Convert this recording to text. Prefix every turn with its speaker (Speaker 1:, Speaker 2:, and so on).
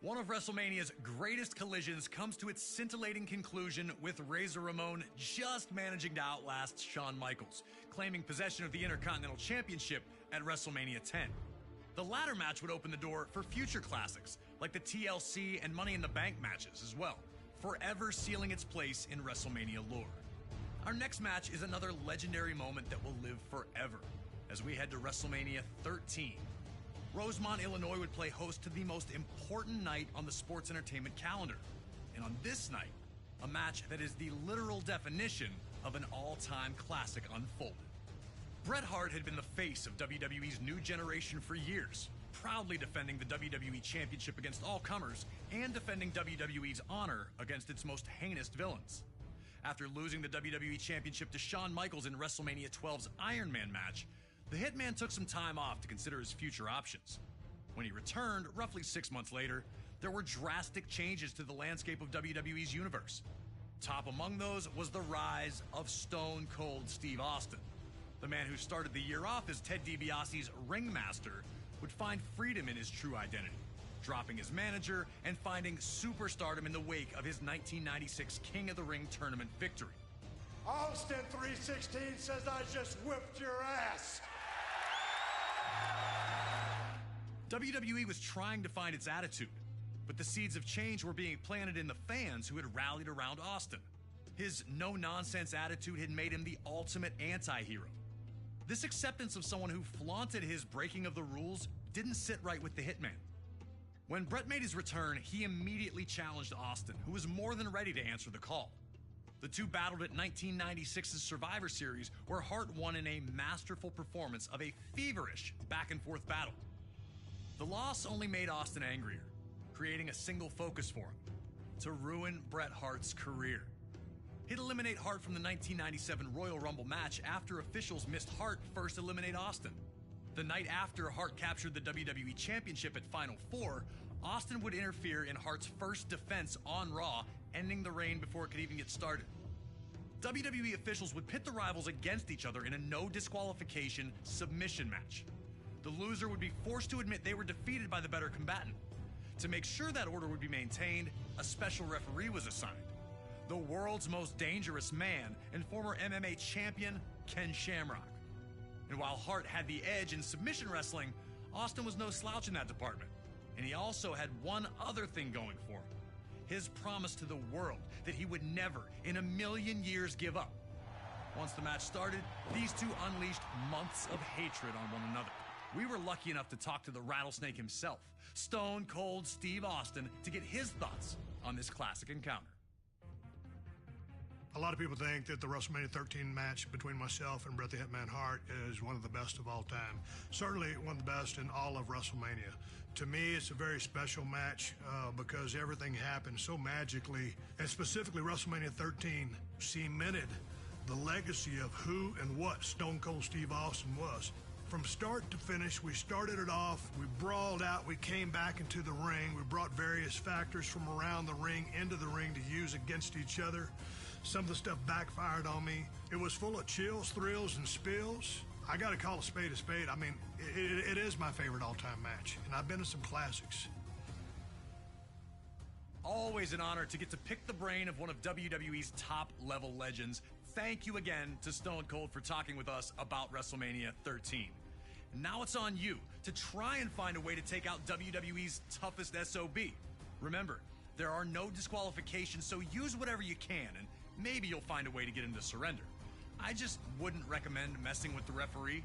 Speaker 1: One of WrestleMania's greatest collisions comes to its scintillating conclusion with Razor Ramon just managing to outlast Shawn Michaels, claiming possession of the Intercontinental Championship at WrestleMania 10. The latter match would open the door for future classics, like the TLC and Money in the Bank matches as well, forever sealing its place in WrestleMania lore. Our next match is another legendary moment that will live forever, as we head to WrestleMania 13. Rosemont, Illinois would play host to the most important night on the sports entertainment calendar. And on this night, a match that is the literal definition of an all-time classic unfolded. Bret Hart had been the face of WWE's new generation for years, proudly defending the WWE Championship against all comers and defending WWE's honor against its most heinous villains. After losing the WWE Championship to Shawn Michaels in WrestleMania 12's Iron Man match, the Hitman took some time off to consider his future options. When he returned, roughly 6 months later, there were drastic changes to the landscape of WWE's universe. Top among those was the rise of Stone Cold Steve Austin. The man who started the year off as Ted DiBiase's ringmaster would find freedom in his true identity, dropping his manager and finding superstardom in the wake of his 1996 King of the Ring tournament victory.
Speaker 2: Austin 316 says I just whipped your ass.
Speaker 1: WWE was trying to find its attitude, but the seeds of change were being planted in the fans who had rallied around Austin. His no-nonsense attitude had made him the ultimate anti-hero. This acceptance of someone who flaunted his breaking of the rules didn't sit right with the Hitman. When Bret made his return, he immediately challenged Austin, who was more than ready to answer the call. The two battled at 1996's Survivor Series, where Hart won in a masterful performance of a feverish back-and-forth battle. The loss only made Austin angrier, creating a single focus for him: to ruin Bret Hart's career. He'd eliminate Hart from the 1997 Royal Rumble match after officials missed Hart first eliminate Austin. The night after Hart captured the WWE Championship at Final Four, Austin would interfere in Hart's first defense on Raw, ending the reign before it could even get started. WWE officials would pit the rivals against each other in a no disqualification submission match. The loser would be forced to admit they were defeated by the better combatant. To make sure that order would be maintained, a special referee was assigned: the world's most dangerous man and former MMA champion, Ken Shamrock. And while Hart had the edge in submission wrestling, Austin was no slouch in that department. And he also had one other thing going for him: his promise to the world that he would never in a million years give up. Once the match started, these two unleashed months of hatred on one another. We were lucky enough to talk to the Rattlesnake himself, Stone Cold Steve Austin, to get his thoughts on this classic encounter.
Speaker 3: A lot of people think that the WrestleMania 13 match between myself and Bret the Hitman Hart is one of the best of all time. Certainly one of the best in all of WrestleMania. To me, it's a very special match because everything happened so magically, and specifically WrestleMania 13 cemented the legacy of who and what Stone Cold Steve Austin was. From start to finish, we started it off, we brawled out, we came back into the ring, we brought various factors from around the ring into the ring to use against each other. Some of the stuff backfired on me. It was full of chills, thrills, and spills. I gotta call a spade a spade. I mean, it is my favorite all-time match, and I've been to some classics.
Speaker 1: Always an honor to get to pick the brain of one of WWE's top-level legends. Thank you again to Stone Cold for talking with us about WrestleMania 13. Now it's on you to try and find a way to take out WWE's toughest SOB. Remember, there are no disqualifications, so use whatever you can, and maybe you'll find a way to get him to surrender. I just wouldn't recommend messing with the referee.